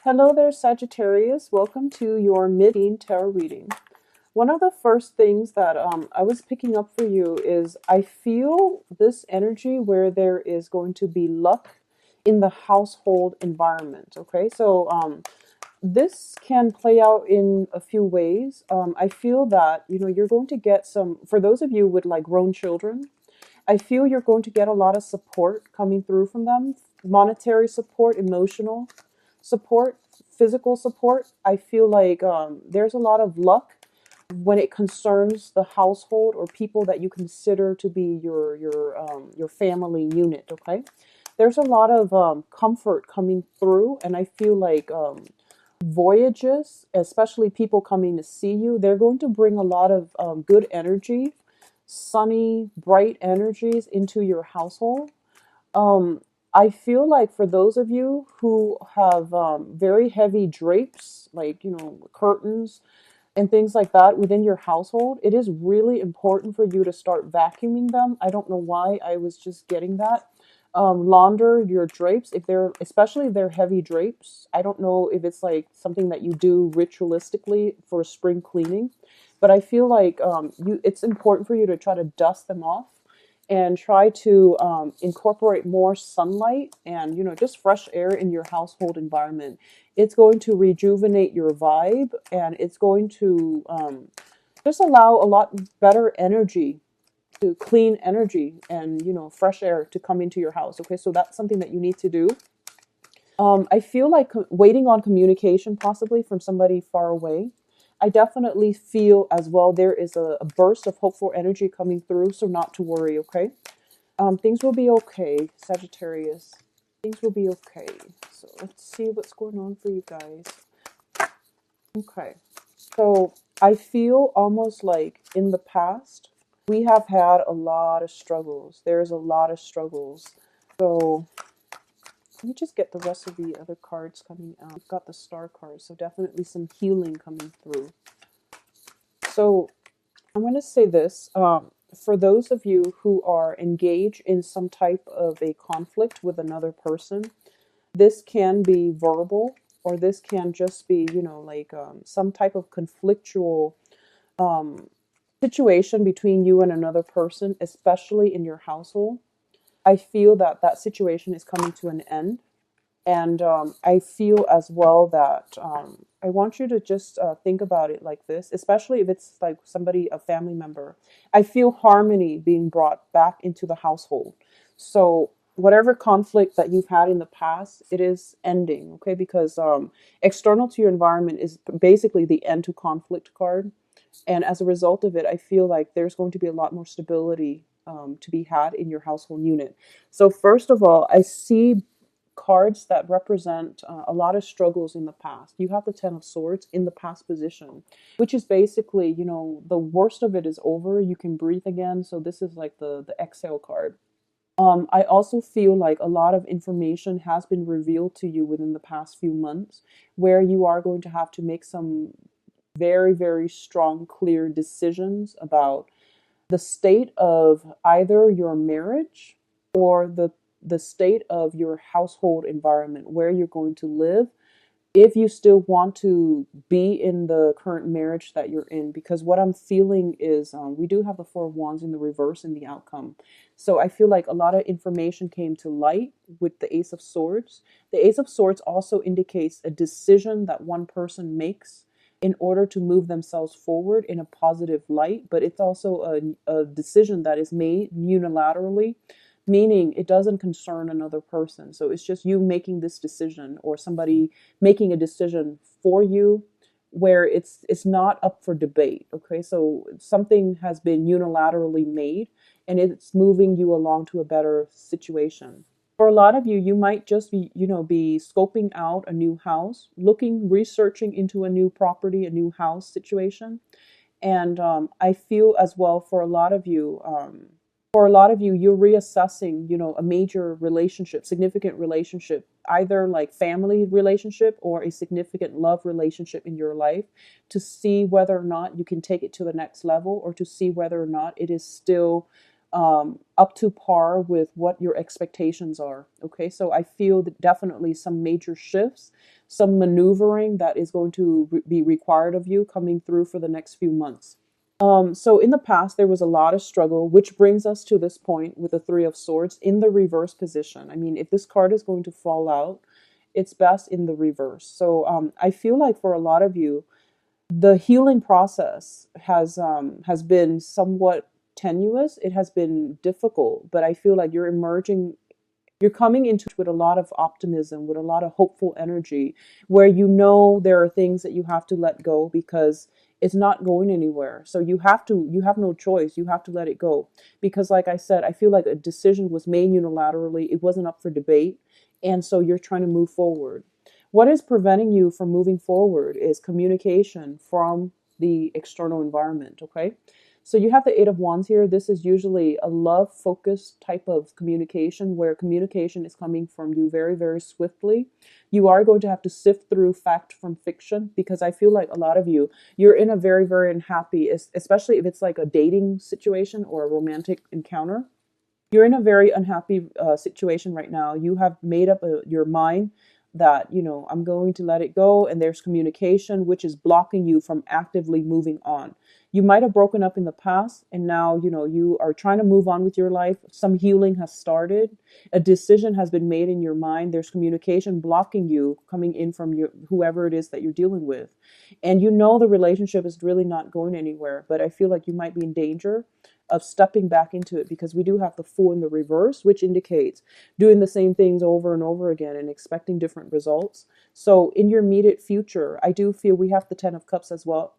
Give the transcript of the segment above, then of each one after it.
Hello there, Sagittarius. Welcome to your mid tarot reading. One of the first things that I was picking up for you is I feel this energy where there is going to be luck in the household environment. Okay, so this can play out in a few ways. I feel that you're going to get some, for those of you with like grown children, I feel you're going to get a lot of support coming through from them, monetary support, emotional support, physical support. I feel like there's a lot of luck when it concerns the household or people that you consider to be your family unit. Okay, there's a lot of comfort coming through, and I feel like voyages, especially people coming to see you, they're going to bring a lot of good energy, sunny, bright energies into your household. Um, I feel like for those of you who have very heavy drapes, like, curtains and things like that within your household, it is really important for you to start vacuuming them. I don't know why I was just getting that. Launder your drapes if they're, especially if they're heavy drapes. I don't know if it's like something that you do ritualistically for spring cleaning, but I feel like it's important for you to try to dust them off and try to incorporate more sunlight and just fresh air in your household environment. It's going to rejuvenate your vibe, and it's going to just allow a lot better energy, to clean energy and fresh air to come into your house. Okay, so that's something that you need to do. I feel like waiting on communication possibly from somebody far away. I definitely feel as well there is a burst of hopeful energy coming through, so not to worry. Okay, things will be okay, Sagittarius. Things will be okay. So let's see what's going on for you guys. Okay, so I feel almost like in the past we have had a lot of struggles. There's a lot of struggles. So let me just get the rest of the other cards coming out. We've got the star cards, so definitely some healing coming through. So I'm going to say this. For those of you who are engaged in some type of a conflict with another person, this can be verbal, or this can just be, like some type of conflictual um, situation between you and another person, especially in your household. I feel that that situation is coming to an end. And I feel as well that I want you to just think about it like this, especially if it's like somebody, a family member. I feel harmony being brought back into the household. So whatever conflict that you've had in the past, it is ending, okay? Because external to your environment is basically the end to conflict card. And as a result of it, I feel like there's going to be a lot more stability to be had in your household unit. So first of all, I see cards that represent a lot of struggles in the past. You have the Ten of Swords in the past position, which is basically, the worst of it is over. You can breathe again. So this is like the exhale card. I also feel like a lot of information has been revealed to you within the past few months, where you are going to have to make some very, very strong, clear decisions about the state of either your marriage or the state of your household environment, where you're going to live, if you still want to be in the current marriage that you're in. Because what I'm feeling is we do have the Four of Wands in the reverse in the outcome. So I feel like a lot of information came to light with the Ace of Swords. The Ace of Swords also indicates a decision that one person makes in order to move themselves forward in a positive light, but it's also a decision that is made unilaterally, meaning it doesn't concern another person. So it's just you making this decision, or somebody making a decision for you, where it's not up for debate. Okay, so something has been unilaterally made, and it's moving you along to a better situation. For a lot of you, you might just be scoping out a new house, researching into a new property, a new house situation. And I feel as well for a lot of you, you're reassessing, a major relationship, significant relationship, either like family relationship or a significant love relationship in your life, to see whether or not you can take it to the next level, or to see whether or not it is still up to par with what your expectations are. Okay, so I feel that definitely some major shifts, some maneuvering that is going to be required of you coming through for the next few months. So in the past, there was a lot of struggle, which brings us to this point with the Three of Swords in the reverse position. I mean, if this card is going to fall out, it's best in the reverse. So I feel like for a lot of you, the healing process has been somewhat tenuous. It has been difficult, but I feel like you're coming into it with a lot of optimism, with a lot of hopeful energy, where you know there are things that you have to let go because it's not going anywhere. So you have no choice. You have to let it go. Because like I said, I feel like a decision was made unilaterally. It wasn't up for debate. And so you're trying to move forward. What is preventing you from moving forward is communication from the external environment, okay? So you have the Eight of Wands here. This is usually a love-focused type of communication where communication is coming from you very, very swiftly. You are going to have to sift through fact from fiction because I feel like a lot of you, you're in a very, very unhappy, especially if it's like a dating situation or a romantic encounter. You're in a very unhappy situation right now. You have made up your mind that, I'm going to let it go, and there's communication which is blocking you from actively moving on. You might have broken up in the past, and now, you are trying to move on with your life. Some healing has started. A decision has been made in your mind. There's communication blocking you coming in from whoever it is that you're dealing with. And the relationship is really not going anywhere, but I feel like you might be in danger of stepping back into it because we do have the Fool in the reverse, which indicates doing the same things over and over again and expecting different results. So in your immediate future, I do feel we have the Ten of Cups as well,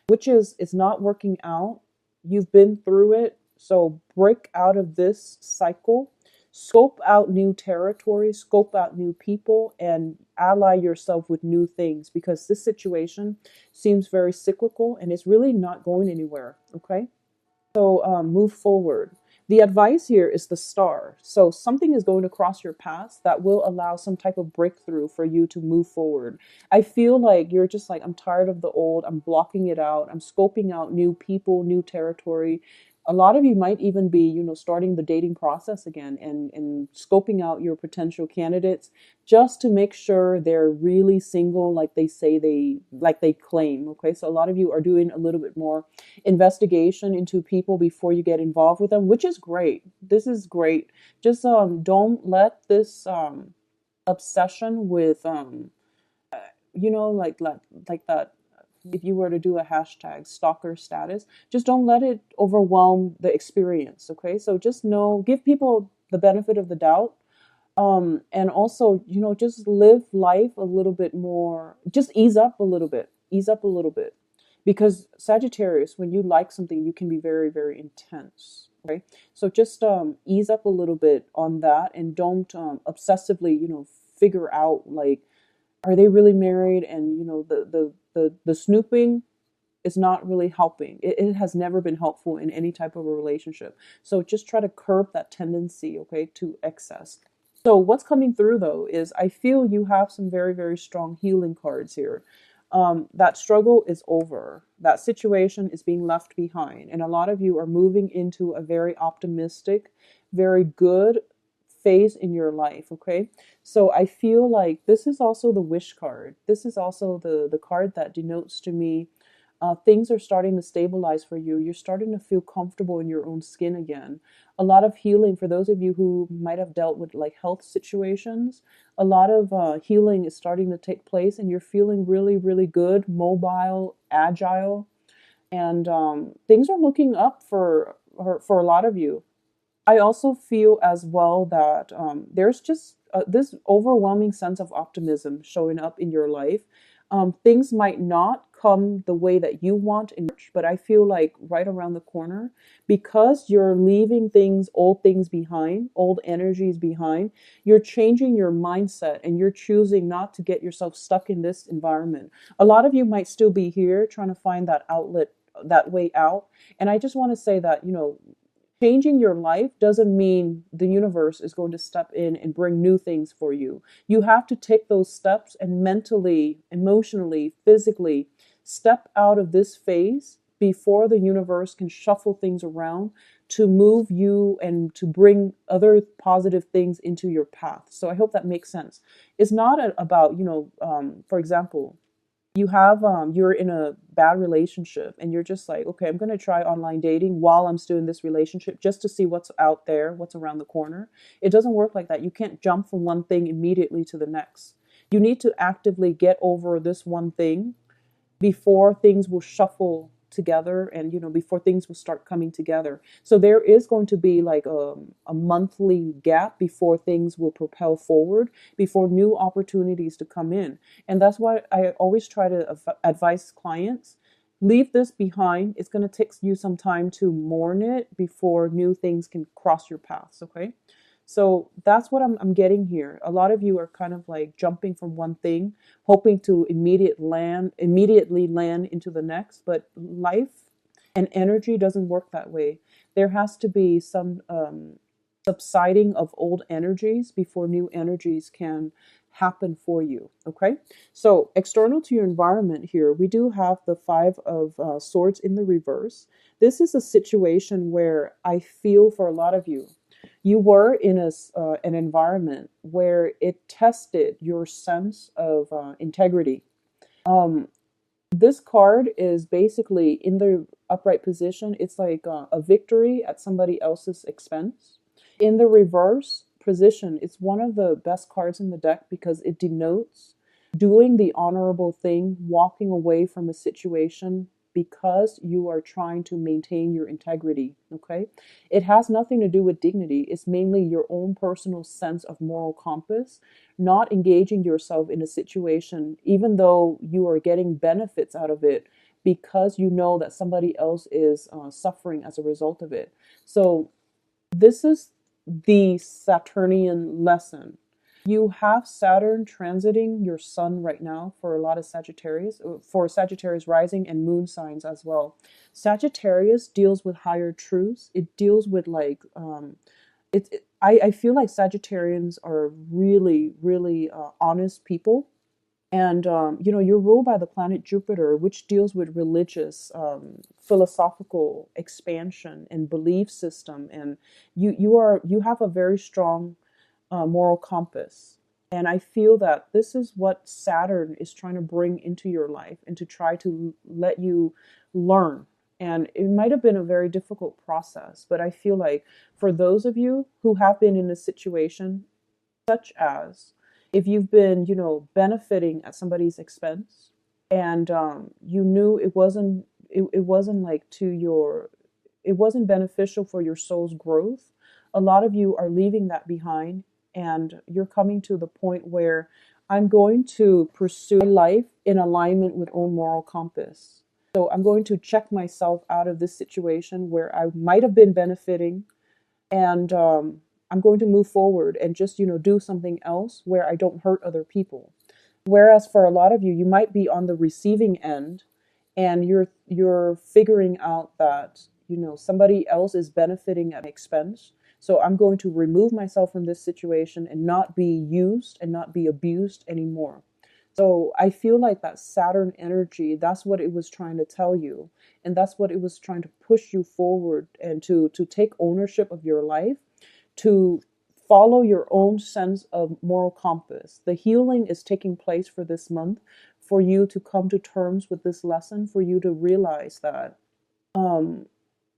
which is it's not working out. You've been through it. So break out of this cycle, scope out new territory, scope out new people, and ally yourself with new things because this situation seems very cyclical and it's really not going anywhere. Okay. So move forward. The advice here is the Star. So something is going to cross your path that will allow some type of breakthrough for you to move forward. I feel like you're just like, I'm tired of the old. I'm blocking it out. I'm scoping out new people, new territory. A lot of you might even be, starting the dating process again and scoping out your potential candidates just to make sure they're really single like they say like they claim. Okay. So a lot of you are doing a little bit more investigation into people before you get involved with them, which is great. This is great. Just don't let this obsession with like that, if you were to do a hashtag stalker status, just don't let it overwhelm the experience. Okay, so just give people the benefit of the doubt, and also just live life a little bit more, just ease up a little bit, because Sagittarius, when you like something, you can be very, very intense. Okay, so just ease up a little bit on that, and don't obsessively figure out, like, are they really married? And the snooping is not really helping. It has never been helpful in any type of a relationship. So just try to curb that tendency, okay, to excess. So what's coming through though is I feel you have some very, very strong healing cards here. That struggle is over. That situation is being left behind. And a lot of you are moving into a very optimistic, very good phase in your life. Okay. So I feel like this is also the wish card. This is also the card that denotes to me things are starting to stabilize for you. You're starting to feel comfortable in your own skin again. A lot of healing for those of you who might have dealt with like health situations. A lot of healing is starting to take place, and you're feeling really, really good, mobile, agile, and things are looking up for a lot of you. I also feel as well that there's just this overwhelming sense of optimism showing up in your life. Things might not come the way that you want in March, but I feel like right around the corner, because you're leaving old things behind, old energies behind, you're changing your mindset and you're choosing not to get yourself stuck in this environment. A lot of you might still be here trying to find that outlet, that way out. And I just want to say that, changing your life doesn't mean the universe is going to step in and bring new things for you. You have to take those steps and mentally, emotionally, physically step out of this phase before the universe can shuffle things around to move you and to bring other positive things into your path. So I hope that makes sense. It's not about, for example, you're in a bad relationship and you're just like, okay, I'm going to try online dating while I'm still in this relationship just to see what's out there, what's around the corner. It doesn't work like that. You can't jump from one thing immediately to the next. You need to actively get over this one thing before things will shuffle together, and before things will start coming together. So there is going to be like a monthly gap before things will propel forward, before new opportunities to come in. And that's why I always try to advise clients, leave this behind. It's going to take you some time to mourn it before new things can cross your paths. Okay, so that's what I'm getting here. A lot of you are kind of like jumping from one thing, hoping to immediately land into the next. But life and energy doesn't work that way. There has to be some subsiding of old energies before new energies can happen for you. Okay, so external to your environment here, we do have the Five of Swords in the reverse. This is a situation where I feel for a lot of you, you were in an environment where it tested your sense of integrity. Um, this card is basically in the upright position. It's like a victory at somebody else's expense. In the reverse position, it's one of the best cards in the deck because it denotes doing the honorable thing, walking away from a situation because you are trying to maintain your integrity. Okay, it has nothing to do with dignity. It's mainly your own personal sense of moral compass, not engaging yourself in a situation even though you are getting benefits out of it, because you know that somebody else is suffering as a result of it. So this is the Saturnian lesson. You have Saturn transiting your sun right now for a lot of Sagittarius, for Sagittarius rising and moon signs as well. Sagittarius deals with higher truths. It deals with like, I feel like Sagittarians are really, really honest people. And, you're ruled by the planet Jupiter, which deals with religious, philosophical expansion and belief system. And you have a very strong moral compass. And I feel that this is what Saturn is trying to bring into your life and to try to let you learn. And it might have been a very difficult process, but I feel like for those of you who have been in a situation such as, if you've been, benefiting at somebody's expense, and you knew it wasn't like it wasn't beneficial for your soul's growth. A lot of you are leaving that behind, and you're coming to the point where I'm going to pursue life in alignment with own moral compass. So I'm going to check myself out of this situation where I might have been benefiting, and I'm going to move forward and just do something else where I don't hurt other people. Whereas for a lot of you, you might be on the receiving end, and you're figuring out that somebody else is benefiting at expense. So I'm going to remove myself from this situation and not be used and not be abused anymore. So I feel like that Saturn energy, that's what it was trying to tell you. And that's what it was trying to push you forward and to take ownership of your life, to follow your own sense of moral compass. The healing is taking place for this month, for you to come to terms with this lesson, for you to realize that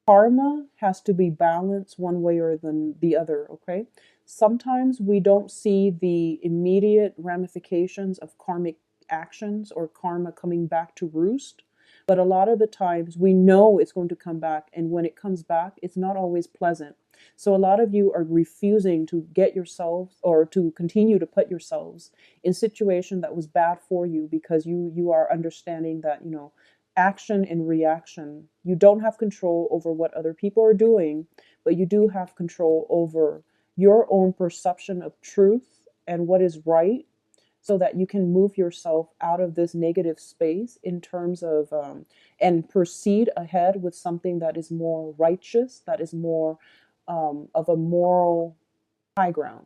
karma has to be balanced one way or the other, okay? Sometimes we don't see the immediate ramifications of karmic actions or karma coming back to roost, but a lot of the times we know it's going to come back, and when it comes back, it's not always pleasant. So a lot of you are refusing to get yourselves or to continue to put yourselves in a situation that was bad for you, because you are understanding that, action and reaction, you don't have control over what other people are doing, but you do have control over your own perception of truth and what is right, so that you can move yourself out of this negative space in terms of and proceed ahead with something that is more righteous, that is more of a moral high ground.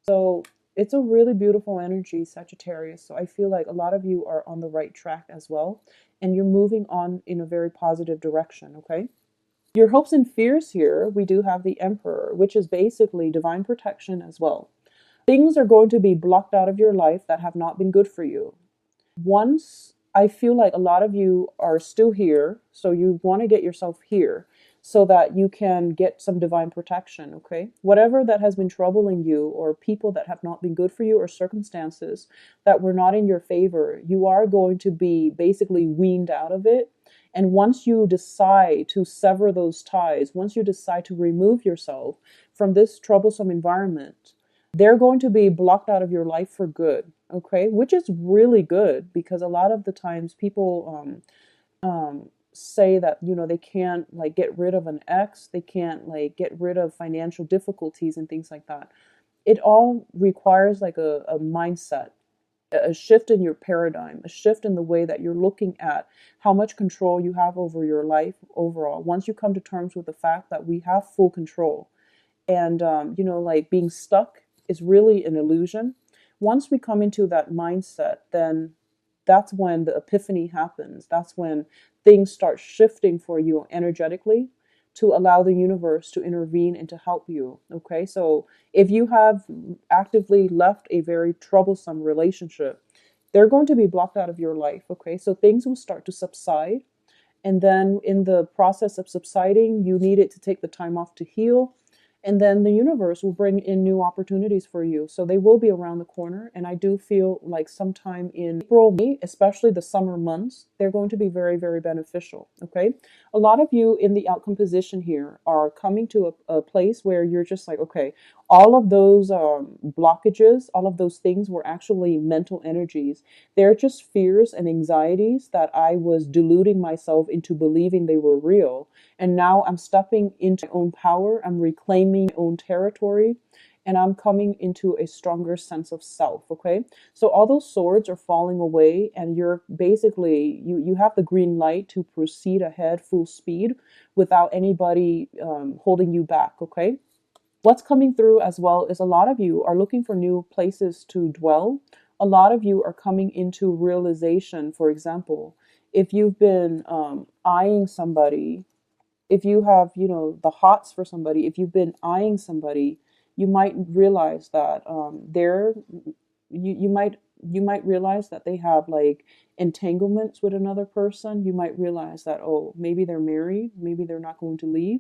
So It's a really beautiful energy, Sagittarius. So I feel like a lot of you are on the right track as well, and you're moving on in a very positive direction, okay? Your hopes and fears here, we do have the Emperor, which is basically divine protection as well. Things are going to be blocked out of your life that have not been good for you. Once I feel like a lot of you are still here, so you want to get yourself here so that you can get some divine protection, okay? Whatever that has been troubling you, or people that have not been good for you, or circumstances that were not in your favor, you are going to be basically weaned out of it. And once you decide to sever those ties, once you decide to remove yourself from this troublesome environment, they're going to be blocked out of your life for good, okay? Which is really good, because a lot of the times people say that, you know, they can't like get rid of an ex, they can't like get rid of financial difficulties and things like that. It all requires like a mindset, a shift in your paradigm, a shift in the way that you're looking at how much control you have over your life overall. Once you come to terms with the fact that we have full control, and you know, like being stuck is really an illusion. Once we come into that mindset, then that's when the epiphany happens. That's when things start shifting for you energetically, to allow the universe to intervene and to help you. Okay, so if you have actively left a very troublesome relationship, they're going to be blocked out of your life. Okay, so things will start to subside, and then in the process of subsiding, you need it to take the time off to heal. And then the universe will bring in new opportunities for you. So they will be around the corner. And I do feel like sometime in April, May, especially the summer months, they're going to be very, very beneficial. Okay. A lot of you in the outcome position here are coming to a place where you're just like, okay, all of those blockages, all of those things were actually mental energies. They're just fears and anxieties that I was deluding myself into believing they were real. And now I'm stepping into my own power. I'm reclaiming my own territory, and I'm coming into a stronger sense of self. Okay. So all those swords are falling away, and you're basically, you have the green light to proceed ahead full speed without anybody holding you back. Okay. What's coming through as well is a lot of you are looking for new places to dwell. A lot of you are coming into realization. For example, if you've been eyeing somebody, if you have, you know, the hots for somebody, if you've been eyeing somebody, you might realize that you might realize that they have like entanglements with another person. You might realize that, oh, maybe they're married, maybe they're not going to leave.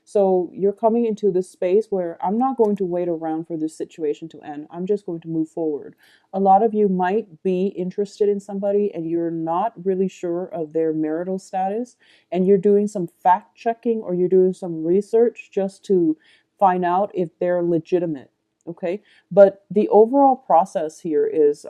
So you're coming into this space where I'm not going to wait around for this situation to end. I'm just going to move forward. A lot of you might be interested in somebody and you're not really sure of their marital status, and you're doing some fact checking or you're doing some research just to find out if they're legitimate. Okay. But the overall process here is,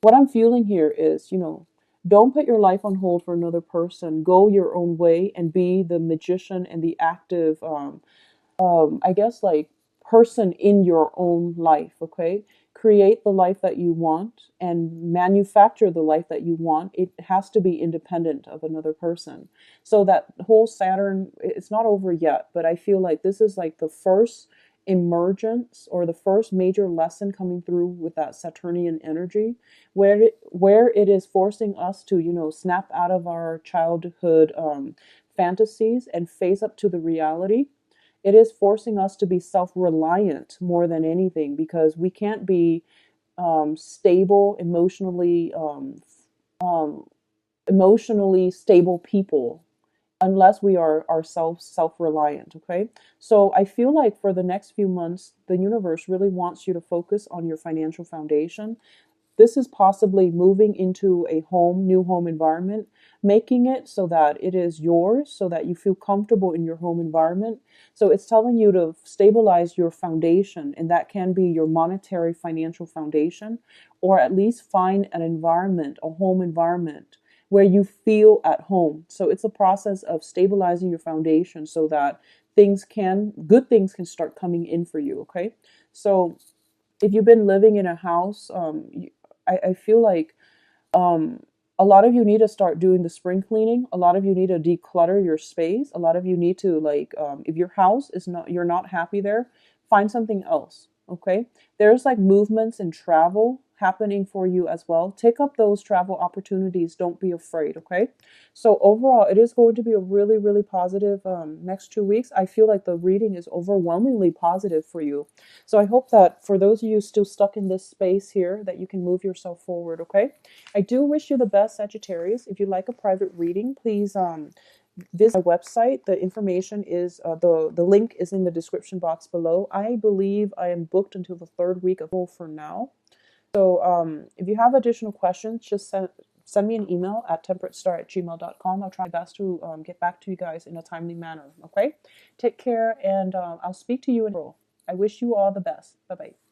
what I'm feeling here is, you know, don't put your life on hold for another person. Go your own way and be the magician and the active, I guess, like person in your own life. Okay. Create the life that you want and manufacture the life that you want. It has to be independent of another person. So that whole Saturn, it's not over yet, but I feel like this is like the first emergence or the first major lesson coming through with that Saturnian energy, where it is forcing us to, you know, snap out of our childhood fantasies and face up to the reality. It is forcing us to be self-reliant more than anything, because we can't be stable um, emotionally stable people unless we are ourselves self-reliant. Okay, so I feel like for the next few months the universe really wants you to focus on your financial foundation. This is possibly moving into a new home environment, making it so that it is yours, so that you feel comfortable in your home environment. So it's telling you to stabilize your foundation, and that can be your monetary financial foundation, or at least find an environment, a home environment where you feel at home. So it's a process of stabilizing your foundation so that good things can start coming in for you. Okay. So if you've been living in a house, I feel like um, a lot of you need to start doing the spring cleaning. A lot of you need to declutter your space. A lot of you need to like, if your house is not, you're not happy there, find something else. Okay, there's like movements and travel happening for you as well. Take up those travel opportunities. Don't be afraid. Okay, so overall, it is going to be a really, really positive next 2 weeks. I feel like the reading is overwhelmingly positive for you. So I hope that for those of you still stuck in this space here, that you can move yourself forward. Okay, I do wish you the best, Sagittarius. If you'd like a private reading, please visit my website. The information is the link is in the description box below. I believe I am booked until the third week of April for now. So if you have additional questions, just send me an email at temperatestar@gmail.com. I'll try my best to get back to you guys in a timely manner. Okay, take care, and I'll speak to you in April. I wish you all the best. Bye bye.